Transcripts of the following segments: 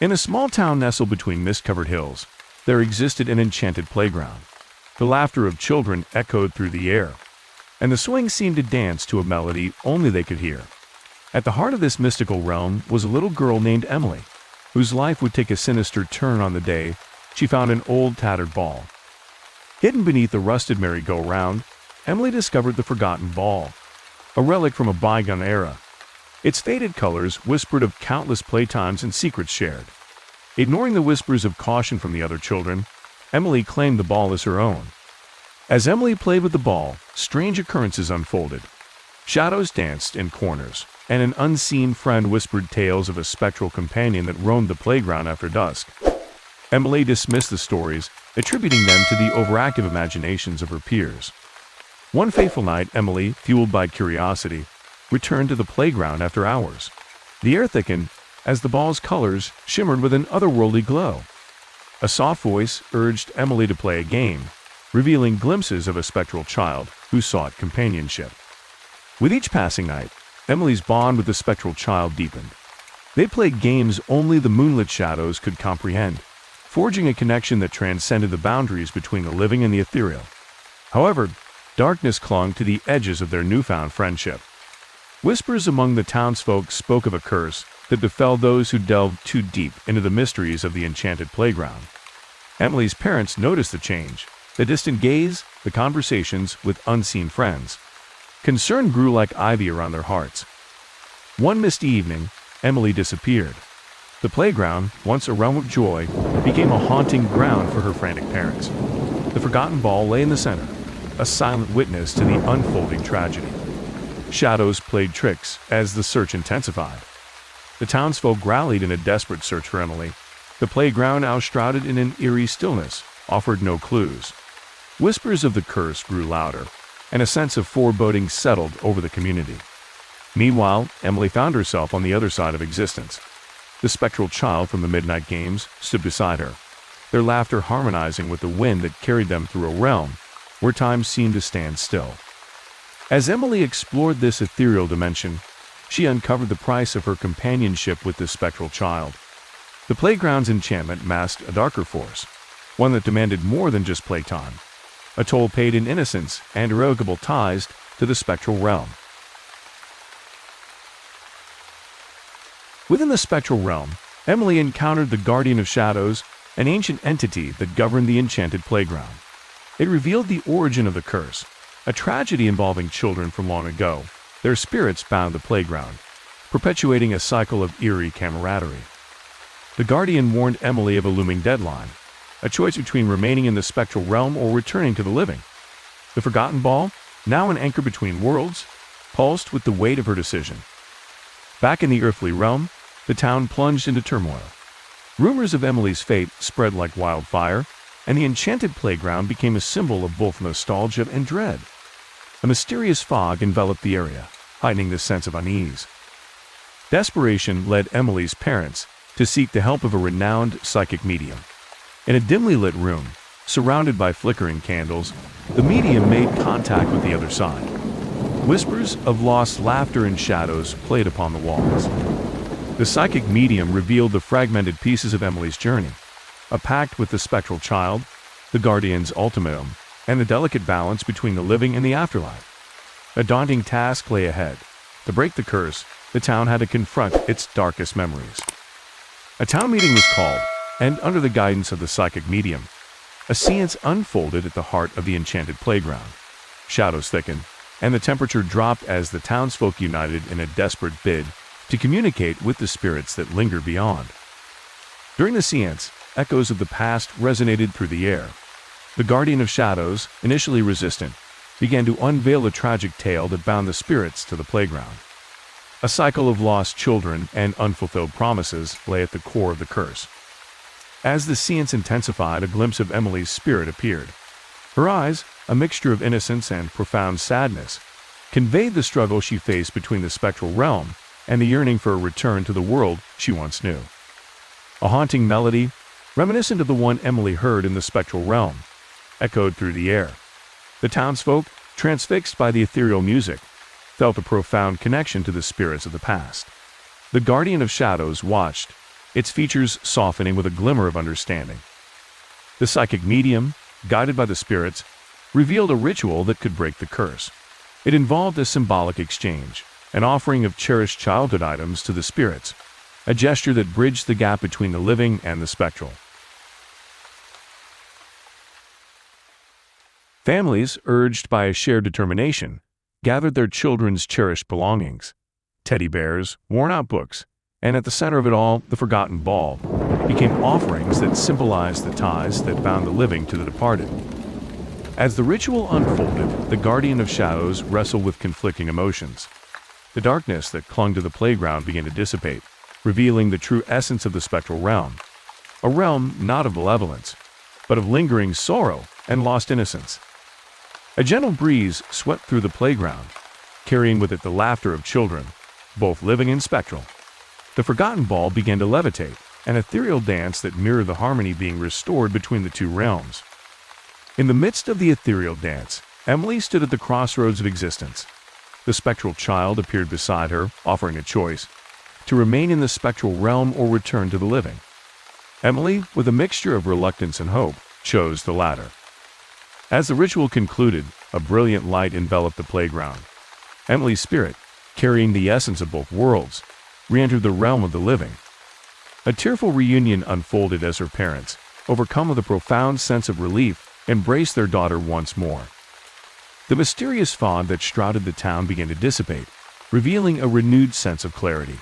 In a small town nestled between mist-covered hills, there existed an enchanted playground. The laughter of children echoed through the air, and the swing seemed to dance to a melody only they could hear. At the heart of this mystical realm was a little girl named Emily, whose life would take a sinister turn on the day she found an old tattered ball. Hidden beneath a rusted merry-go-round, Emily discovered the forgotten ball, a relic from a bygone era. Its faded colors whispered of countless playtimes and secrets shared. Ignoring the whispers of caution from the other children, Emily claimed the ball as her own. As Emily played with the ball, strange occurrences unfolded. Shadows danced in corners, and an unseen friend whispered tales of a spectral companion that roamed the playground after dusk. Emily dismissed the stories, attributing them to the overactive imaginations of her peers. One fateful night, Emily, fueled by curiosity, returned to the playground after hours. The air thickened as the ball's colors shimmered with an otherworldly glow. A soft voice urged Emily to play a game, revealing glimpses of a spectral child who sought companionship. With each passing night, Emily's bond with the spectral child deepened. They played games only the moonlit shadows could comprehend, forging a connection that transcended the boundaries between the living and the ethereal. However, darkness clung to the edges of their newfound friendship. Whispers among the townsfolk spoke of a curse that befell those who delved too deep into the mysteries of the enchanted playground. Emily's parents noticed the change, the distant gaze, the conversations with unseen friends. Concern grew like ivy around their hearts. One misty evening, Emily disappeared. The playground, once a realm of joy, became a haunting ground for her frantic parents. The forgotten ball lay in the center, a silent witness to the unfolding tragedy. Shadows played tricks as the search intensified. The townsfolk rallied in a desperate search for Emily. The playground, now shrouded in an eerie stillness, offered no clues. Whispers of the curse grew louder, and a sense of foreboding settled over the community. Meanwhile, Emily found herself on the other side of existence. The spectral child from the Midnight Games stood beside her, their laughter harmonizing with the wind that carried them through a realm where time seemed to stand still. As Emily explored this ethereal dimension, she uncovered the price of her companionship with this spectral child. The playground's enchantment masked a darker force, one that demanded more than just playtime, a toll paid in innocence and irrevocable ties to the spectral realm. Within the spectral realm, Emily encountered the Guardian of Shadows, an ancient entity that governed the enchanted playground. It revealed the origin of the curse, a tragedy involving children from long ago. Their spirits bound the playground, perpetuating a cycle of eerie camaraderie. The Guardian warned Emily of a looming deadline, a choice between remaining in the spectral realm or returning to the living. The forgotten ball, now an anchor between worlds, pulsed with the weight of her decision. Back in the earthly realm, the town plunged into turmoil. Rumors of Emily's fate spread like wildfire, and the enchanted playground became a symbol of both nostalgia and dread. A mysterious fog enveloped the area, heightening the sense of unease. Desperation led Emily's parents to seek the help of a renowned psychic medium. In a dimly lit room, surrounded by flickering candles, the medium made contact with the other side. Whispers of lost laughter and shadows played upon the walls. The psychic medium revealed the fragmented pieces of Emily's journey, a pact with the spectral child, the Guardian's ultimatum, and the delicate balance between the living and the afterlife. A daunting task lay ahead. To break the curse, the town had to confront its darkest memories. A town meeting was called, and under the guidance of the psychic medium, a seance unfolded at the heart of the enchanted playground. Shadows thickened, and the temperature dropped as the townsfolk united in a desperate bid to communicate with the spirits that linger beyond. During the seance, echoes of the past resonated through the air. The Guardian of Shadows, initially resistant, began to unveil a tragic tale that bound the spirits to the playground. A cycle of lost children and unfulfilled promises lay at the core of the curse. As the seance intensified, a glimpse of Emily's spirit appeared. Her eyes, a mixture of innocence and profound sadness, conveyed the struggle she faced between the spectral realm and the yearning for a return to the world she once knew. A haunting melody, reminiscent of the one Emily heard in the spectral realm, echoed through the air. The townsfolk, transfixed by the ethereal music, felt a profound connection to the spirits of the past. The Guardian of Shadows watched, its features softening with a glimmer of understanding. The psychic medium, guided by the spirits, revealed a ritual that could break the curse. It involved a symbolic exchange, an offering of cherished childhood items to the spirits, a gesture that bridged the gap between the living and the spectral. Families, urged by a shared determination, gathered their children's cherished belongings, teddy bears, worn-out books, and at the center of it all, the forgotten ball, became offerings that symbolized the ties that bound the living to the departed. As the ritual unfolded, the guardian of shadows wrestled with conflicting emotions. The darkness that clung to the playground began to dissipate, revealing the true essence of the spectral realm, a realm not of malevolence, but of lingering sorrow and lost innocence. A gentle breeze swept through the playground, carrying with it the laughter of children, both living and spectral. The forgotten ball began to levitate, an ethereal dance that mirrored the harmony being restored between the two realms. In the midst of the ethereal dance, Emily stood at the crossroads of existence. The spectral child appeared beside her, offering a choice: to remain in the spectral realm or return to the living. Emily, with a mixture of reluctance and hope, chose the latter. As the ritual concluded, a brilliant light enveloped the playground. Emily's spirit, carrying the essence of both worlds, re-entered the realm of the living. A tearful reunion unfolded as her parents, overcome with a profound sense of relief, embraced their daughter once more. The mysterious fog that shrouded the town began to dissipate, revealing a renewed sense of clarity.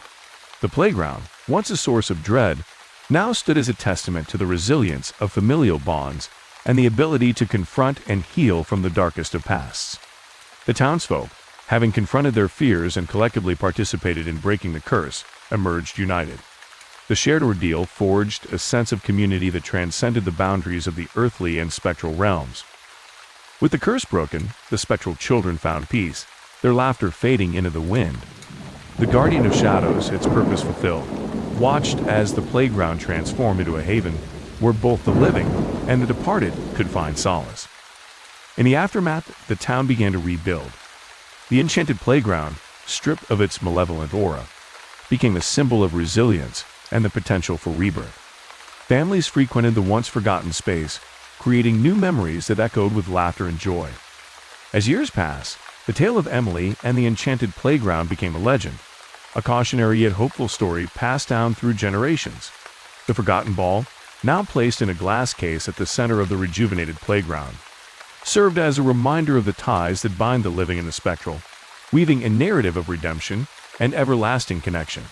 The playground, once a source of dread, now stood as a testament to the resilience of familial bonds and the ability to confront and heal from the darkest of pasts. The townsfolk, having confronted their fears and collectively participated in breaking the curse, emerged united. The shared ordeal forged a sense of community that transcended the boundaries of the earthly and spectral realms. With the curse broken, the spectral children found peace, their laughter fading into the wind. The guardian of shadows, its purpose fulfilled, watched as the playground transformed into a haven where both the living and the departed could find solace. In the aftermath, the town began to rebuild. The enchanted playground, stripped of its malevolent aura, became a symbol of resilience and the potential for rebirth. Families frequented the once-forgotten space, creating new memories that echoed with laughter and joy. As years passed, the tale of Emily and the enchanted playground became a legend, a cautionary yet hopeful story passed down through generations. The forgotten ball, now placed in a glass case at the center of the rejuvenated playground, served as a reminder of the ties that bind the living and the spectral, weaving a narrative of redemption and everlasting connection.